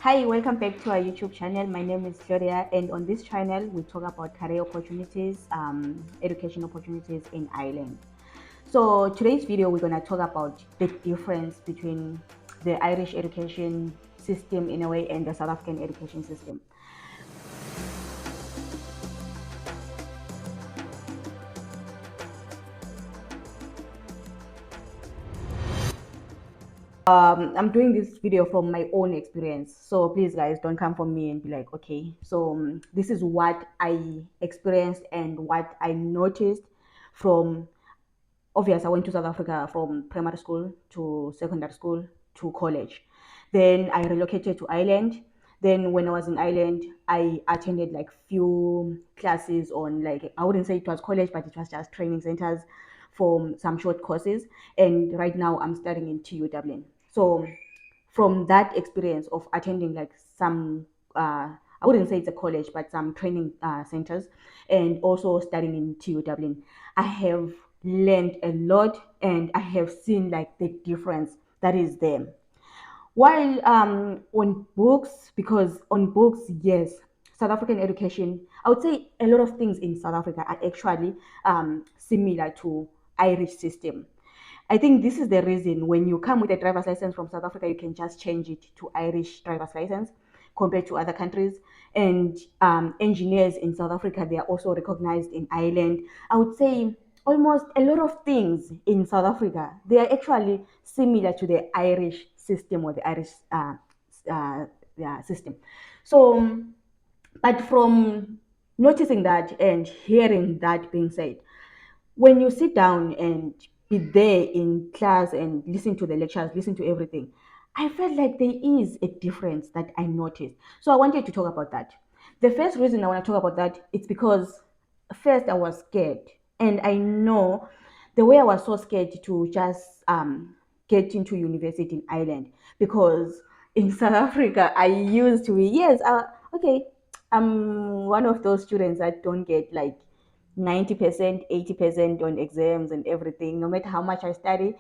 Hi, welcome back to our YouTube channel. My name is Gloria, and on this channel, we talk about career opportunities, education opportunities in Ireland. So, today's video, we're going to talk about the difference between the Irish education system in a way and the South African education system. I'm doing this video from my own experience, so please guys don't come for me and be like, okay, so this is what I experienced and what I noticed from. Obvious, I went to South Africa from primary school to secondary school to college. Then I relocated to Ireland. Then when I was in Ireland, I attended like few classes on, like, I wouldn't say it was college, but it was just training centers for some short courses. And right now I'm studying in TU Dublin. So from that experience of attending like some I wouldn't say it's a college, but some training centers, and also studying in TU Dublin, I have learned a lot and I have seen like the difference that is there. While on books, because on books, yes, South African education, I would say a lot of things in South Africa are actually similar to Irish system. I think this is the reason when you come with a driver's license from South Africa, you can just change it to Irish driver's license compared to other countries. And engineers in South Africa, they are also recognized in Ireland. I would say almost a lot of things in South Africa, they are actually similar to the Irish system or the Irish yeah, system. So, but from noticing that and hearing that being said, when you sit down and be there in class and listen to the lectures, listen to everything, I felt like there is a difference that I noticed. So I wanted to talk about that. The first reason I want to talk about that, it's because first I was scared. And I know the way I was so scared to just get into university in Ireland, because in South Africa I used to be, yes, okay, I'm one of those students that don't get like 90%, 80% on exams and everything, no matter how much I study.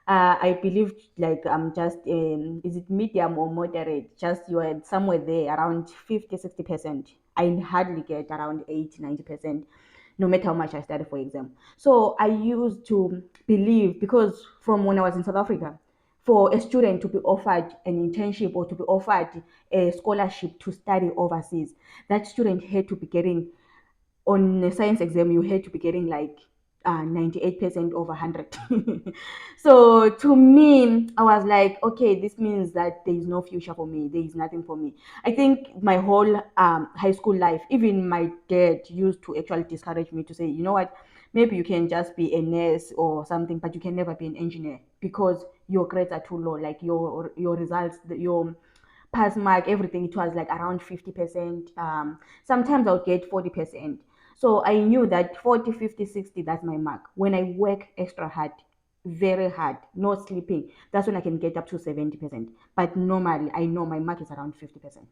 I believe like I'm just, is it medium or moderate? Just you are somewhere there around 50, 60%. I hardly get around 80, 90%, no matter how much I study for exam. So I used to believe, because from when I was in South Africa, for a student to be offered an internship or to be offered a scholarship to study overseas, that student had to be getting, on a science exam, you had to be getting like 98% over 100. So to me, I was like, okay, this means that there is no future for me. There is nothing for me. I think my whole high school life, even my dad used to actually discourage me to say, you know what, maybe you can just be a nurse or something, but you can never be an engineer because your grades are too low. Like your results, your pass mark, everything, it was like around 50%. Sometimes I would get 40%. So I knew that 40, 50, 60, that's my mark. When I work extra hard, very hard, not sleeping, that's when I can get up to 70%. But normally, I know my mark is around 50%.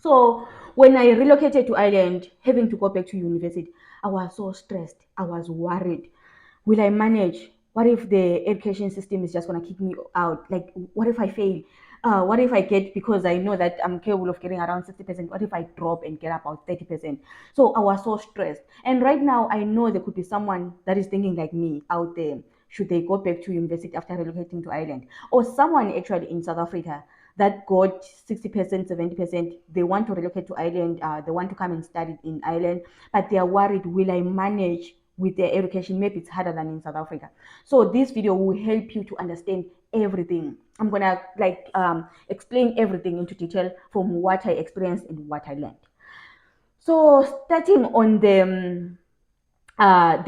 So when I relocated to Ireland, having to go back to university, I was so stressed. I was worried. Will I manage? What if the education system is just gonna kick me out? Like, what if I fail? What if I get, because I know that I'm capable of getting around 60%? What if I drop and get about 30%? So I was so stressed. And right now, I know there could be someone that is thinking like me out there. Should they go back to university after relocating to Ireland? Or someone actually in South Africa that got 60%, 70%, they want to relocate to Ireland, they want to come and study in Ireland, but they are worried, will I manage with their education? Maybe it's harder than in South Africa. So this video will help you to understand everything. I'm gonna like explain everything into detail from what I experienced and what I learned. So starting on the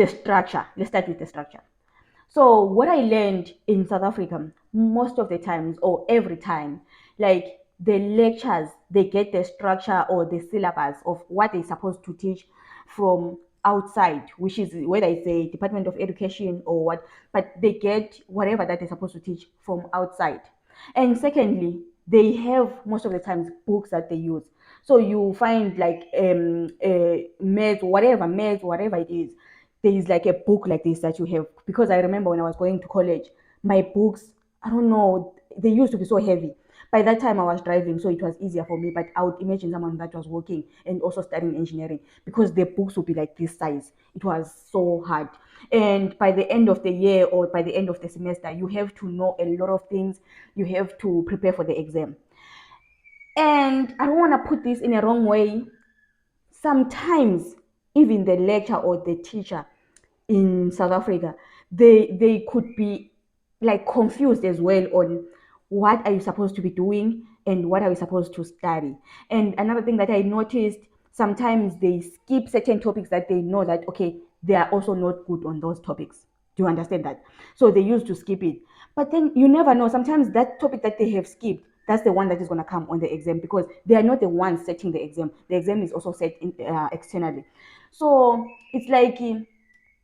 structure, let's start with the structure. So what I learned in South Africa, most of the times or every time, like the lectures, they get the structure or the syllabus of what they're supposed to teach from outside, which is whether it's a Department of Education or what, but they get whatever that they're supposed to teach from outside. And secondly, they have most of the times books that they use. So you find like maths, whatever it is, there is like a book like this that you have. Because I remember when I was going to college, my books, I don't know, they used to be so heavy. By that time I was driving, so it was easier for me, but I would imagine someone that was working and also studying engineering, because the books would be like this size. It was so hard. And by the end of the year or by the end of the semester, you have to know a lot of things. You have to prepare for the exam. And I don't want to put this in a wrong way. Sometimes even the lecturer or the teacher in South Africa, they could be like confused as well on what are you supposed to be doing and what are you supposed to study. And another thing that I noticed, sometimes they skip certain topics that they know that okay, they are also not good on those topics. Do you understand that? So they used to skip it. But then you never know. Sometimes that topic that they have skipped, that's the one that is going to come on the exam, because they are not the ones setting the exam. The exam is also set externally. So it's like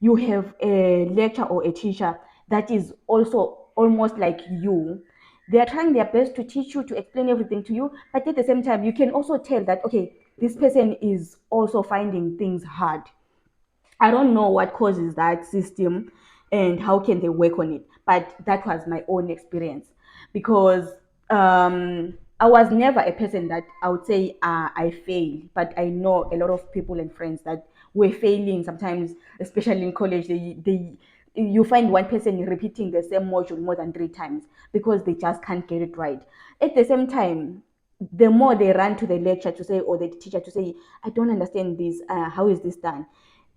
you have a lecturer or a teacher that is also almost like you. They are trying their best to teach you, to explain everything to you, but at the same time you can also tell that okay, this person is also finding things hard. I don't know what causes that system and how can they work on it, but that was my own experience. Because I was never a person that I would say I fail, but I know a lot of people and friends that were failing sometimes, especially in college. They you find one person repeating the same module more than 3 times because they just can't get it right. At the same time, the more they run to the lecturer to say, or the teacher to say, I don't understand this, how is this done?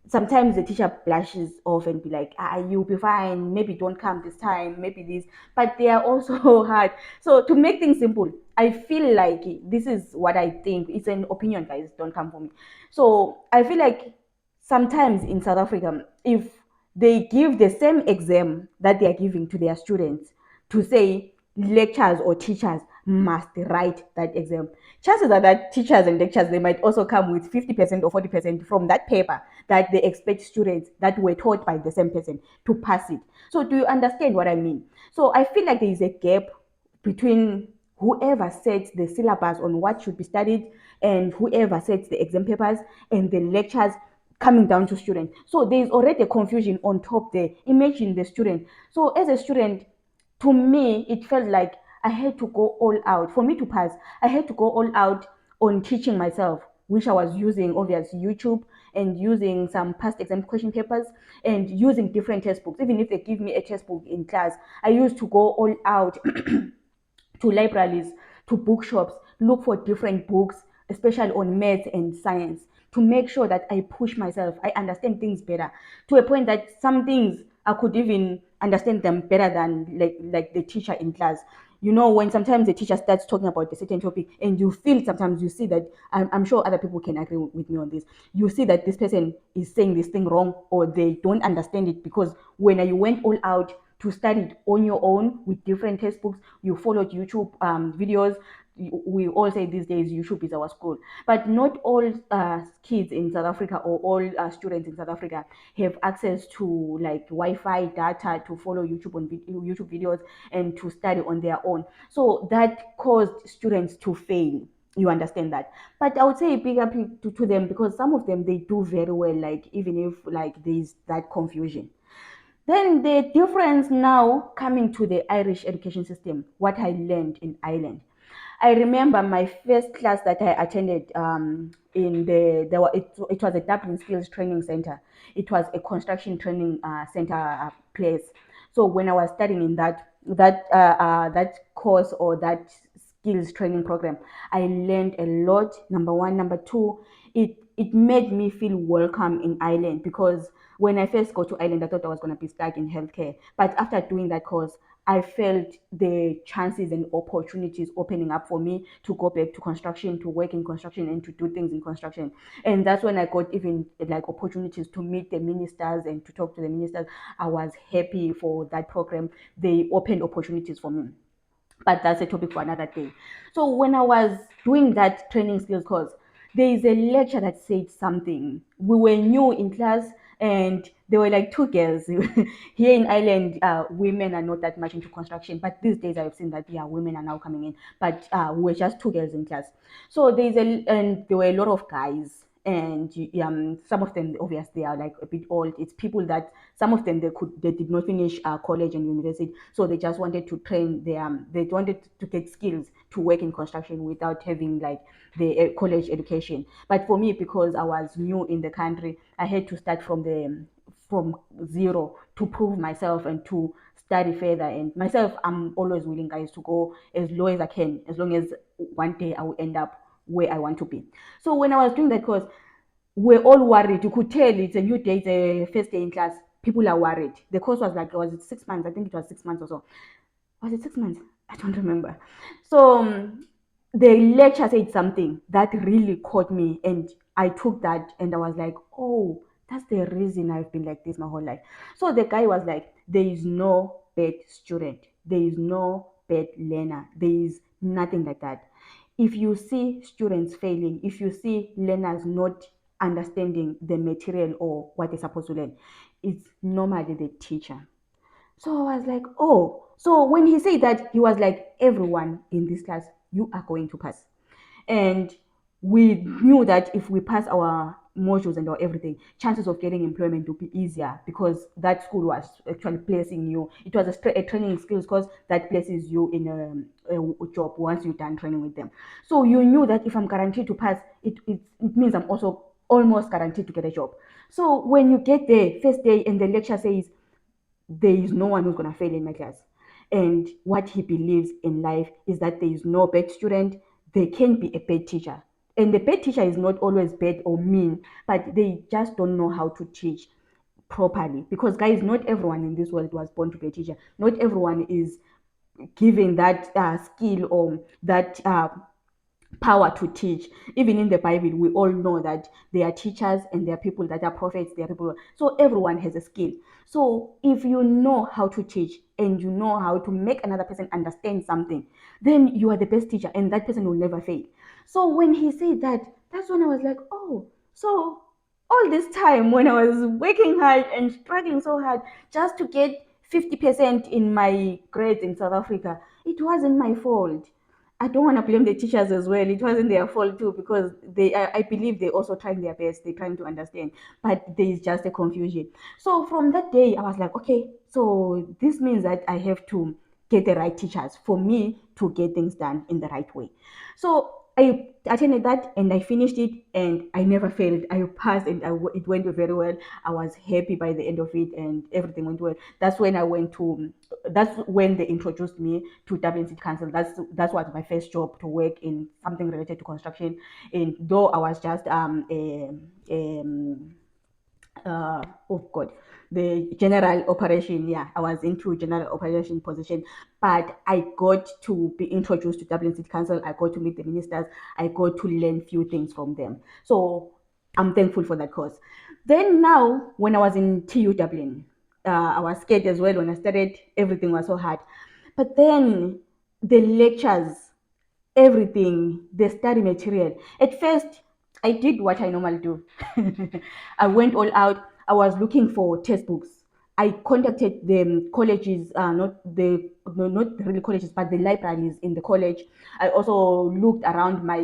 Sometimes the teacher blushes off and be like, you'll be fine, maybe don't come this time, maybe this. But they are also hard. So to make things simple, I feel like this is what I think. It's an opinion, guys, don't come for me. So I feel like sometimes in South Africa, if they give the same exam that they are giving to their students, to say lecturers or teachers must write that exam, chances are that teachers and lecturers, they might also come with 50% or 40% from that paper that they expect students that were taught by the same person to pass it. So do you understand what I mean? So I feel like there is a gap between whoever sets the syllabus on what should be studied and whoever sets the exam papers and the lectures coming down to students. So there is already a confusion on top there. Imagine the student. So as a student, to me, it felt like I had to go all out. For me to pass, I had to go all out on teaching myself, which I was using obviously YouTube and using some past exam question papers and using different textbooks. Even if they give me a textbook in class, I used to go all out to libraries, to bookshops, look for different books, especially on maths and science, to make sure that I push myself, I understand things better, to a point that some things I could even understand them better than like the teacher in class. You know, when sometimes the teacher starts talking about a certain topic and you feel, sometimes you see that, I'm sure other people can agree with me on this, you see that this person is saying this thing wrong or they don't understand it, because when you went all out to study it on your own with different textbooks, you followed YouTube videos. We all say these days YouTube is our school, but not all kids in South Africa or all students in South Africa have access to like Wi-Fi data to follow YouTube videos and to study on their own. So that caused students to fail. You understand that? But I would say big up to them, because some of them, they do very well, like even if like there's that confusion. Then the difference now coming to the Irish education system, what I learned in Ireland. I remember my first class that I attended in it was a Dublin Skills Training Center. It was a construction training center place. So when I was studying in that course or that skills training program, I learned a lot. Number one, number two, it made me feel welcome in Ireland, because when I first got to Ireland, I thought I was going to be stuck in healthcare. But after doing that course, I felt the chances and opportunities opening up for me to go back to construction, to work in construction, and to do things in construction. And that's when I got even like opportunities to meet the ministers and to talk to the ministers. I was happy for that program. They opened opportunities for me, but that's a topic for another day. So when I was doing that training skills course, there is a lecture that said something. We were new in class, and there were like two girls. Here in Ireland, women are not that much into construction, but these days I've seen that yeah, women are now coming in. But we were just two girls in class. So and there were a lot of guys. and some of them obviously are like a bit old. It's people that some of them they did not finish college and university, so they just wanted to train they wanted to get skills to work in construction without having like the college education. But for me, because I was new in the country, I had to start from zero to prove myself and to study further. And myself, I'm always willing, guys, to go as low as I can, as long as one day I will end up where I want to be. So when I was doing that course, we're all worried. You could tell it's a new day, it's a first day in class. People are worried. The course was like, was it 6 months? I think it was 6 months or so. Was it 6 months? I don't remember. So the lecture said something that really caught me, and I took that and I was like, oh, that's the reason I've been like this my whole life. So the guy was like, there is no bad student, there is no bad learner, there is nothing like that. If you see students failing, if you see learners not understanding the material or what they're supposed to learn, it's normally the teacher. So I was like, oh. So when he said that, he was like, everyone in this class, you are going to pass. And we knew that if we pass our modules and our everything, chances of getting employment would be easier, because that school was actually placing you. It was a training skills course that places you in a job once you're done training with them. So you knew that if I'm guaranteed to pass, it means I'm also almost guaranteed to get a job. So when you get there, first day, and the lecture says, there is no one who's going to fail in my class. And what he believes in life is that there is no bad student, there can be a bad teacher. And the bad teacher is not always bad or mean, but they just don't know how to teach properly. Because, guys, not everyone in this world was born to be a teacher. Not everyone is given that skill or that power to teach. Even in the Bible, we all know that there are teachers and there are people that are prophets, there are people. So everyone has a skill. So if you know how to teach and you know how to make another person understand something, then you are the best teacher and that person will never fail. So when he said that, that's when I was like, oh, so all this time when I was working hard and struggling so hard just to get 50% in my grades in South Africa, it wasn't my fault. I don't want to blame the teachers as well. It wasn't their fault too, because I believe they're also trying their best. They're trying to understand, but there is just a confusion. So from that day, I was like, okay, so this means that I have to get the right teachers for me to get things done in the right way. So I attended that and I finished it and I never failed. I passed and it went very well. I was happy by the end of it and everything went well. That's when they introduced me to Dublin City Council. That's what my first job, to work in something related to construction. And though I was just oh god, the general operation, yeah, I was into general operation position, but I got to be introduced to Dublin City Council. I got to meet the ministers. I got to learn few things from them. So I'm thankful for that course. Then now, when I was in TU Dublin, I was scared as well when I started. Everything was so hard, but then the lectures, everything, the study material. At first, I did what I normally do. I went all out. I was looking for textbooks. I contacted the colleges, not really colleges, but the libraries in the college. I also looked around my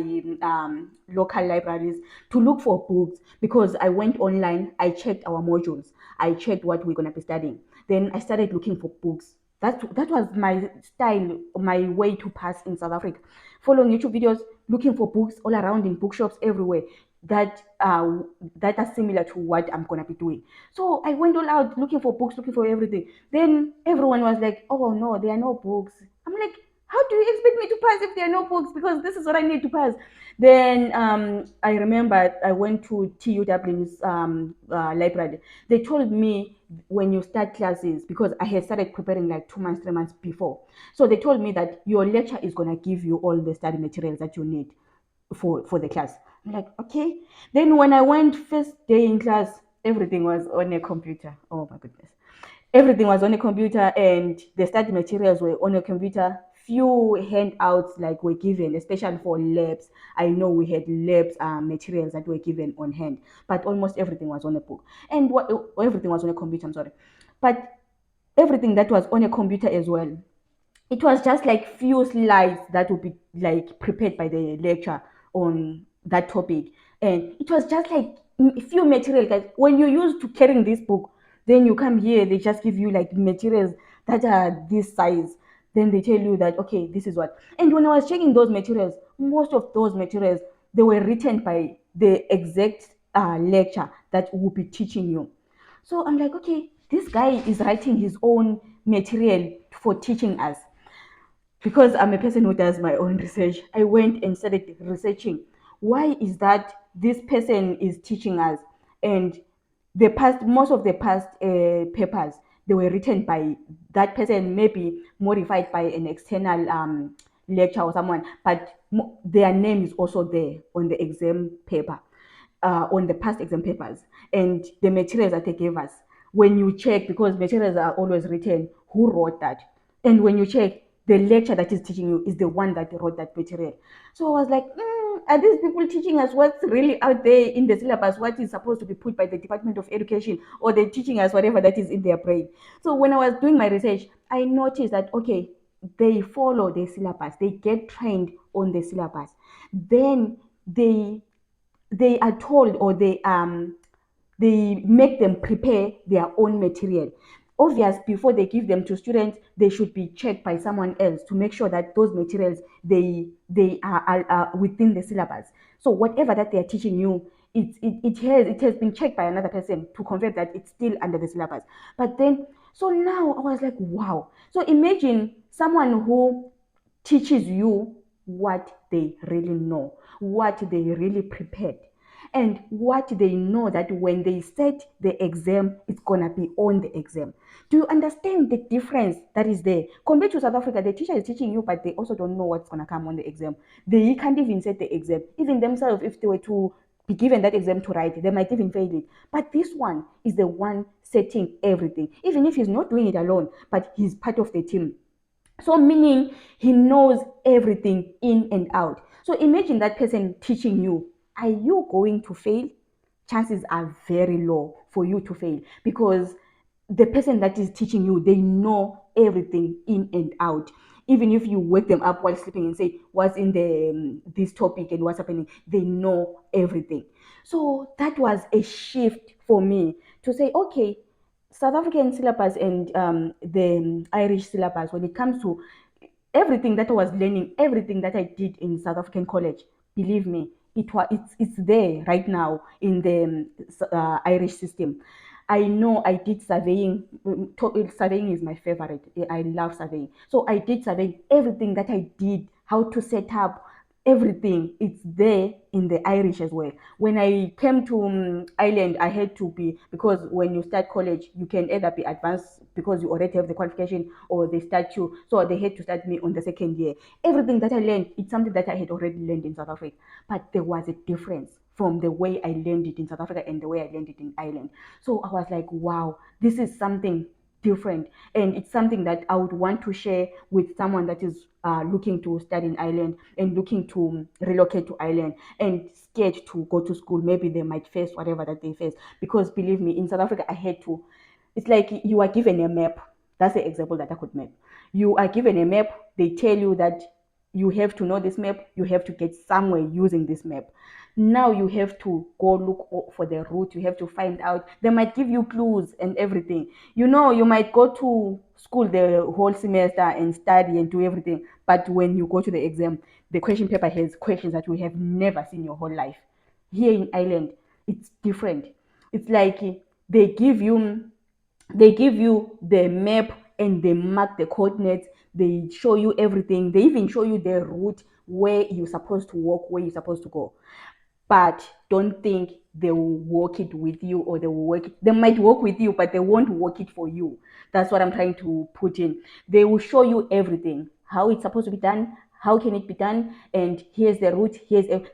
local libraries to look for books, because I went online. I checked our modules. I checked what we're gonna be studying. Then I started looking for books. That was my style, my way to pass in South Africa. Following YouTube videos, looking for books all around in bookshops everywhere that are similar to what I'm gonna be doing. So I went all out looking for books, looking for everything. Then everyone was like, "Oh no, there are no books." I'm like, "How do you expect me to pass if there are no books? Because this is what I need to pass." Then I remember I went to TU Dublin's library. They told me, when you start classes, because I had started preparing like 2 months, 3 months before. So they told me that your lecture is gonna give you all the study materials that you need for the class. I'm like, okay. Then when I went first day in class, everything was on a computer. Oh my goodness. Everything was on a computer and the study materials were on a computer. Few handouts like were given, especially for labs. I know we had labs materials that were given on hand, but almost everything was on a book. And everything was on a computer, I'm sorry. But everything that was on a computer as well, it was just like few slides that would be like prepared by the lecturer on that topic. And it was just like few material, guys. When you're used to carrying this book, then you come here, they just give you like materials that are this size. Then they tell you that, okay, this is what. And when I was checking those materials, most of those materials, they were written by the exact lecture that will be teaching you. So I'm like, okay, this guy is writing his own material for teaching us. Because I'm a person who does my own research, I went and started researching. Why is that this person is teaching us? And the past, most of the past papers, they were written by that person, maybe modified by an external lecturer or someone, but their name is also there on the exam paper, on the past exam papers, and the materials that they gave us. When you check, because materials are always written, who wrote that? And when you check, the lecturer that is teaching you is the one that wrote that material. So I was like, are these people teaching us what's really out there in the syllabus, what is supposed to be put by the Department of Education, or they're teaching us whatever that is in their brain? So when I was doing my research, I noticed that, okay, they follow the syllabus, they get trained on the syllabus, then they are told, or they make them prepare their own material. Obvious, before they give them to students, they should be checked by someone else to make sure that those materials, they are within the syllabus. So whatever that they are teaching you, it has been checked by another person to confirm that it's still under the syllabus. But then, so now I was like, wow. So imagine someone who teaches you what they really know, what they really prepared, and what they know that when they set the exam, it's gonna be on the exam. Do you understand the difference that is there? Compared to South Africa, the teacher is teaching you, but they also don't know what's gonna come on the exam. They can't even set the exam. Even themselves, if they were to be given that exam to write, they might even fail it. But this one is the one setting everything, even if he's not doing it alone, but he's part of the team. So meaning he knows everything in and out. So imagine that person teaching you. Are you going to fail? Chances are very low for you to fail, because the person that is teaching you, they know everything in and out. Even if you wake them up while sleeping and say what's in the this topic and what's happening, they know everything. So that was a shift for me to say, okay, South African syllabus and the Irish syllabus, when it comes to everything that I was learning, everything that I did in South African college, believe me, it's there right now in the Irish system. I know I did surveying. Surveying is my favorite. I love surveying. So I did surveying. Everything that I did, how to set up everything, it's there in the Irish as well. When I came to Ireland, I had to be, because when you start college, you can either be advanced because you already have the qualification, or they start you. So they had to start me on the second year. Everything that I learned, it's something that I had already learned in South Africa, but there was a difference from the way I learned it in South Africa and the way I learned it in Ireland. So I was like, wow, this is something different, and it's something that I would want to share with someone that is looking to study in Ireland and looking to relocate to Ireland and scared to go to school. Maybe they might face whatever that they face, because believe me, in South Africa I had to. It's like you are given a map. That's the example that I could make. You are given a map. They tell you that you have to know this map. You have to get somewhere using this map. Now you have to go look for the route. You have to find out. They might give you clues and everything. You might go to school the whole semester and study and do everything. But when you go to the exam, the question paper has questions that you have never seen your whole life. Here in Ireland, it's different. It's like they give you they give you the map and they mark the coordinates. They show you everything. They even show you the route, where you're supposed to walk, where you're supposed to go. But don't think they will walk it with you, or they might walk with you, but they won't walk it for you. That's what I'm trying to put in. They will show you everything, how it's supposed to be done, how can it be done, and here's the route,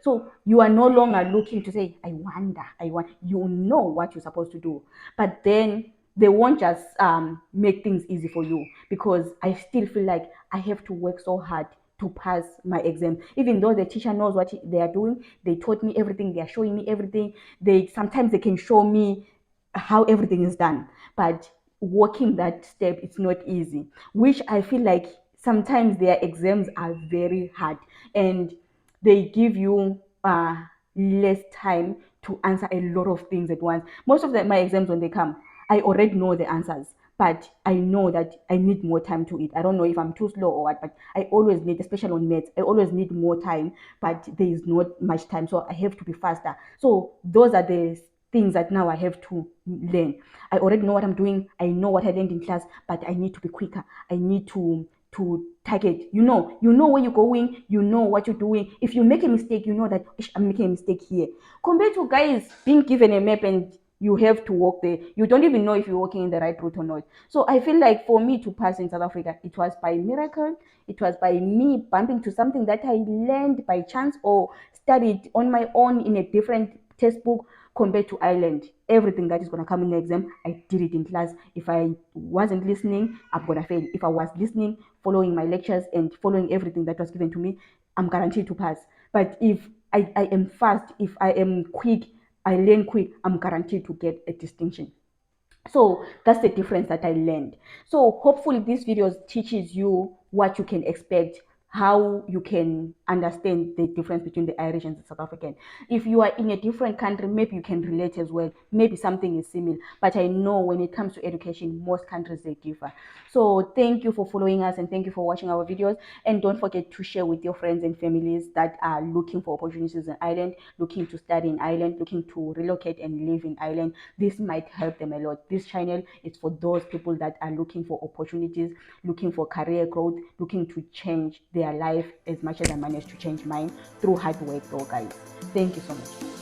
so you are no longer looking to say, I want, you know what you're supposed to do. But then they won't just make things easy for you, because I still feel like I have to work so hard to pass my exam. Even though the teacher knows what they are doing, they taught me everything, they are showing me everything. They sometimes they can show me how everything is done, but walking that step, it's not easy, which I feel like sometimes their exams are very hard, and they give you less time to answer a lot of things at once. Most of my exams, when they come, I already know the answers, but I know that I need more time to it. I don't know if I'm too slow or what, but I always need, especially on maths, I always need more time, but there is not much time, so I have to be faster. So those are the things that now I have to learn. I already know what I'm doing. I know what I learned in class, but I need to be quicker. I need to target. You know where you're going. You know what you're doing. If you make a mistake, you know that I'm making a mistake here. Compared to guys being given a map and you have to walk there, you don't even know if you're walking in the right route or not. So I feel like for me to pass in South Africa, it was by miracle. It was by me bumping to something that I learned by chance or studied on my own in a different textbook. Compared to Ireland, everything that is going to come in the exam, I did it in class. If I wasn't listening, I'm going to fail. If I was listening, following my lectures and following everything that was given to me, I'm guaranteed to pass. But if I am fast, if I am quick, I learn quick, I'm guaranteed to get a distinction. So that's the difference that I learned. So hopefully this video teaches you what you can expect, how you can understand the difference between the Irish and the South African. If you are in a different country, maybe you can relate as well. Maybe something is similar. But I know when it comes to education, most countries they differ. So thank you for following us and thank you for watching our videos. And don't forget to share with your friends and families that are looking for opportunities in Ireland, looking to study in Ireland, looking to relocate and live in Ireland. This might help them a lot. This channel is for those people that are looking for opportunities, looking for career growth, looking to change their life as much as I managed to change mine through hard work though, guys. Thank you so much.